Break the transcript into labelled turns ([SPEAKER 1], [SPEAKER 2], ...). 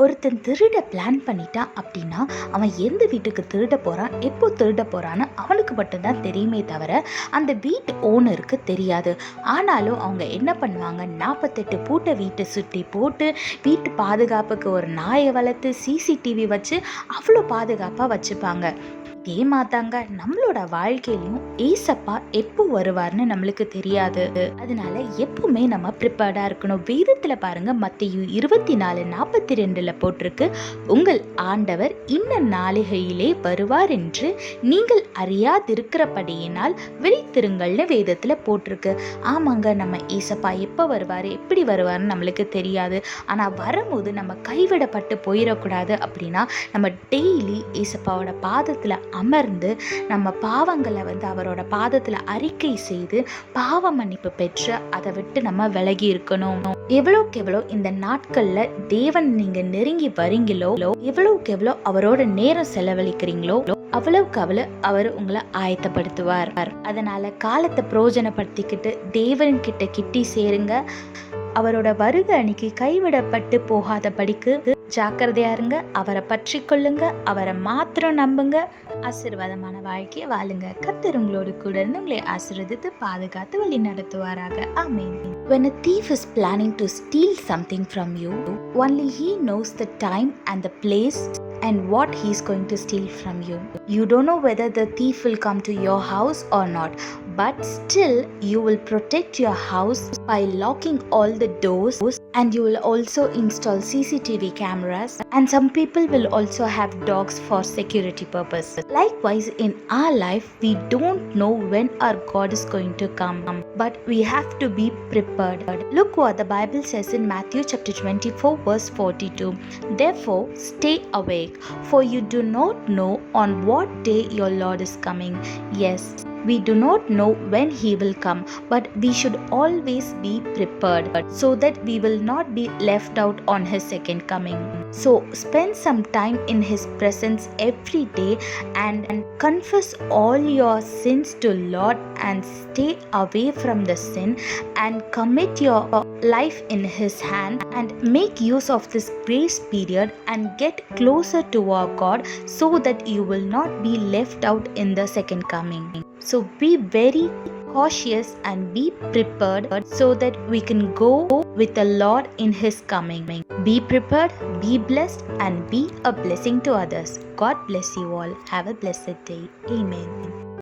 [SPEAKER 1] ஒருத்தன் திருட பிளான் பண்ணிட்டான் அப்படின்னா அவன் எந்த வீட்டுக்கு திருட போகிறான், எப்போ திருட போகிறான்னு அவனுக்கு மட்டும்தான் தெரியுமே தவிர அந்த வீட்டு ஓனருக்கு தெரியாது. ஆனாலும் அவங்க என்ன பண்ணுவாங்க, 48 பூட்டை வீட்டை சுற்றி போட்டு வீட்டு பாதுகாப்புக்கு ஒரு நாயை வளர்த்து சிசிடிவி வச்சு அவ்வளோ பாதுகாப்பாக வச்சுப்பாங்க. இதே மாதாங்க நம்மளோட வாழ்க்கையிலையும் ஏசப்பா எப்போ வருவார்னு நம்மளுக்கு தெரியாது. அதனால எப்பவுமே நம்ம ப்ரிப்பேர்டா இருக்கணும். வேதத்துல பாருங்க, மத்தேயு 24:42 போட்டிருக்கு, உங்கள் ஆண்டவர் இன்ன நாளிகையிலே வருவார் என்று நீங்கள் அறியாதிருக்கிறபடியினால் விழித்திருங்கள்னு வேதத்துல போட்டிருக்கு. ஆமாங்க, நம்ம ஏசப்பா எப்போ வருவார், எப்படி வருவார்னு நம்மளுக்கு தெரியாது. ஆனா வரும்போது நம்ம கைவிடப்பட்டு போயிடக்கூடாது. அப்படின்னா நம்ம டெய்லி ஏசப்பாவோட பாதத்துல அமர்ந்து நம்ம பாவங்களை அவரோட பாதத்துல அறிக்கை செய்து பாவ மன்னிப்பு பெற்று அதை விட்டு நம்ம விலகி இருக்கணும். எவ்வளவுக்கு எவ்வளோ இந்த நாட்கள்ல தேவன் நீங்க நெருங்கி வரீங்களோ, எவ்வளவுக்கு எவ்வளோ அவரோட நேரம் செலவழிக்கிறீங்களோ அவ்வளவுக்கு அவ்வளவு அவர் உங்களை ஆயத்தப்படுத்துவார். அதனால காலத்தை பிரயோஜனப்படுத்திக்கிட்டு தேவன் கிட்ட கிட்டி சேருங்க. அவரோட வருகை அன்னைக்கு கைவிடப்பட்டு போகாதபடிக்கு ஜாக்கிரதையா இருங்க. அவரை பற்றி கொள்ளுங்க, அவரை மாத்திரம் நம்புங்க. ஆசீர்வாதமான வாழ்க்கையை வாழுங்க. கர்த்தர் உங்களோடு கூட இருந்து உங்களை ஆசீர்வதித்து பாதுகாத்து வழி நடத்துவாராக. ஆமென். When a thief is planning to steal something from you, only he knows the time and the place and what he is going to steal from you. You don't know whether the thief will come to your house or not, but still you will protect your house by locking all the doors, and you will also install CCTV cameras, and some people will also have dogs for security purpose. Likewise, in our life we don't know when our God is going to come, but we have to be prepared. Look what the Bible says in Matthew chapter 24 verse 42. Therefore stay awake, for you do not know on what day your Lord is coming. Yes, we do not know when he will come, but we should always be prepared so that we will not be left out on his second coming. So spend some time in his presence every day and confess all your sins to Lord and stay away from the sin and commit your life in his hand and make use of this grace period and get closer to our God so that you will not be left out in the second coming. So be very cautious and be prepared so that we can go with the Lord in his coming. Be prepared, be blessed, and be a blessing to others. God bless you all. Have a blessed day. Amen.